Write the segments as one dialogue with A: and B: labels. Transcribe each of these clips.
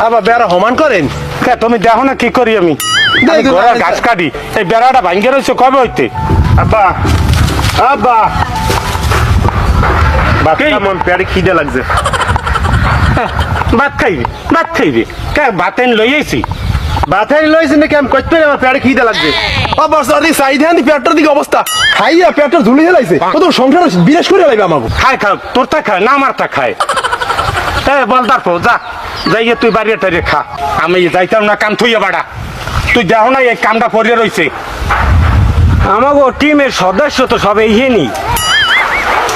A: আবার বেড়া সমান করেন।
B: তুমি দেখো না কি করি আমি ঘোড়ার ঘাস কাটি এই বেড়াটা ভাঙ্গে রয়েছে কবে হইতে
A: আব্বা আব্বা কেমন পেটে খিদে লাগছে।
B: ভাত খাইবি ভাত এনে লই আইছি
A: বাথাই লইছে নাকি আমি করতে পারি আমার পেটে খিদে লাগছে। আবার সারি সাইড হ্যান্ড পেটটার দিকে অবস্থা খাইয়া পেটটা ঝুলে হেলাইছে কত সংসার বিনাশ করে লাগবে আমাকে।
B: খায় তোরটা খায় না আমারটা খায় বলদার পো যা যাইয়ে তুই বাড়িয়ে টাড়িয়ে খা আমি যাইতাম না কাম থইয়া বাড়া তুই দেখো না এই কামটা পড়ে রয়েছে
C: আমাগো টিমের সদস্য তো সব এইখানি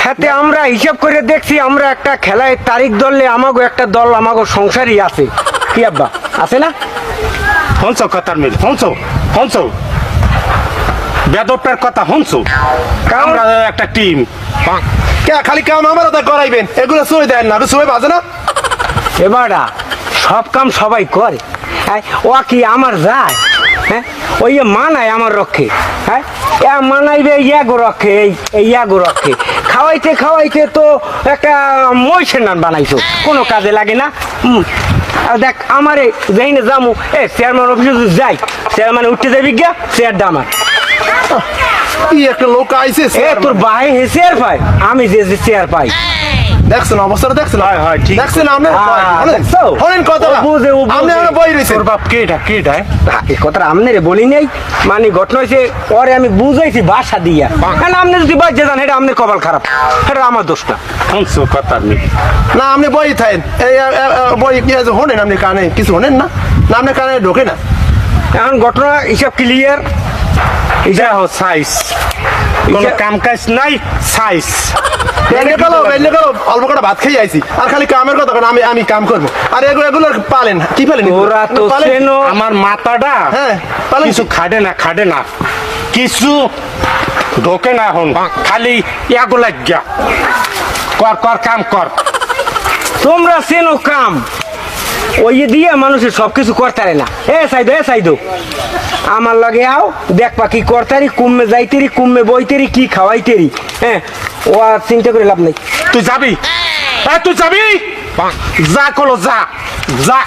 C: হাতে আমরা হিসাব করে দেখছি আমরা একটা খেলায় তারিখ ধরলে আমাগো একটা দল আমাগো সংসারই আছে কি আব্বা আছে না
B: হনছ কথার মিল হনছ বেদপটার কথা হনছ আমরা একটা টিম
A: কে খালি কাম আমার ওটা করাইবেন এগুলো সই দেন না সই বাজে না।
C: এবারটা সব কাম সবাই করে হ্যাঁ ও কি আমার যায় হ্যাঁ ওই মানায় আমার রক্ষে হ্যাঁ মানাইবে ইয়াগো রক্ষে এই ইয়াগো রক্ষে খাওয়াইতে তো একটা মহিষের নান বানাইছো কোনো কাজে লাগে না। আর দেখ আমারে যাই না জামু চেয়ারম্যান অফিসে যাই চেয়ারম্যান উঠতে যাবি গিয়া চেয়ারটা আমার
A: কি একটা লোক আইছে
C: তোর ভাই হে চেয়ার পাই আমি যে চেয়ার পাই
A: দেখছেন অবস্থাটা দেখছেন
B: হয় ঠিক
A: দেখছেন আপনি
C: দেখছো?
A: হলেন কথা
C: বুঝে
A: আপনি আমরা বই রইছেন
B: তোর বাপ কেটা
C: এই কথাটা আমনে বলি নাই মানে ঘটনা হয়েছে পরে আমি বুঝাইছি ভাষা দিয়া কারণ আপনি যদি বাজে যান এটা আপনার কপাল খারাপ এটা আমার দোষটা
B: হনছ কথার মিল
A: না আপনি বই থাকেন এই বই কি আছে হনেন আপনি কানে কিছু হনেন না না আপনি কানে ঢোকে না।
C: এখন ঘটনা হিসাব ক্লিয়ার
B: দেখো সাইজ কোনো কাম কাজ নাই সাইজ
A: বেলে গেল অল্প করে ভাত খেয়ে আইছি আর খালি কামের কথা কেন আমি কাম করবো আর এগুলো পালেন কি পালেন
C: ওরা তো চেনো
B: আমার মাথাটা
A: হ্যাঁ পালেন
B: কিছু খাটে না কিছু ঢোকে না এখন খালি ইয়াগো লাগিয়া কর কাম কর
C: তোমরা চেনো কাম ওই দিয়ে মানুষের সবকিছু করতারে না এ সাইদো আমার লাগে আও দেখ পাখি করতারি কুম্মে যাইতেরি কুম্মে বইতেরি কি খাওয়াইতেরি হ্যাঁ ও আর চিন্তা করে লাভ নাই
B: তুই যাবি যা কলো যা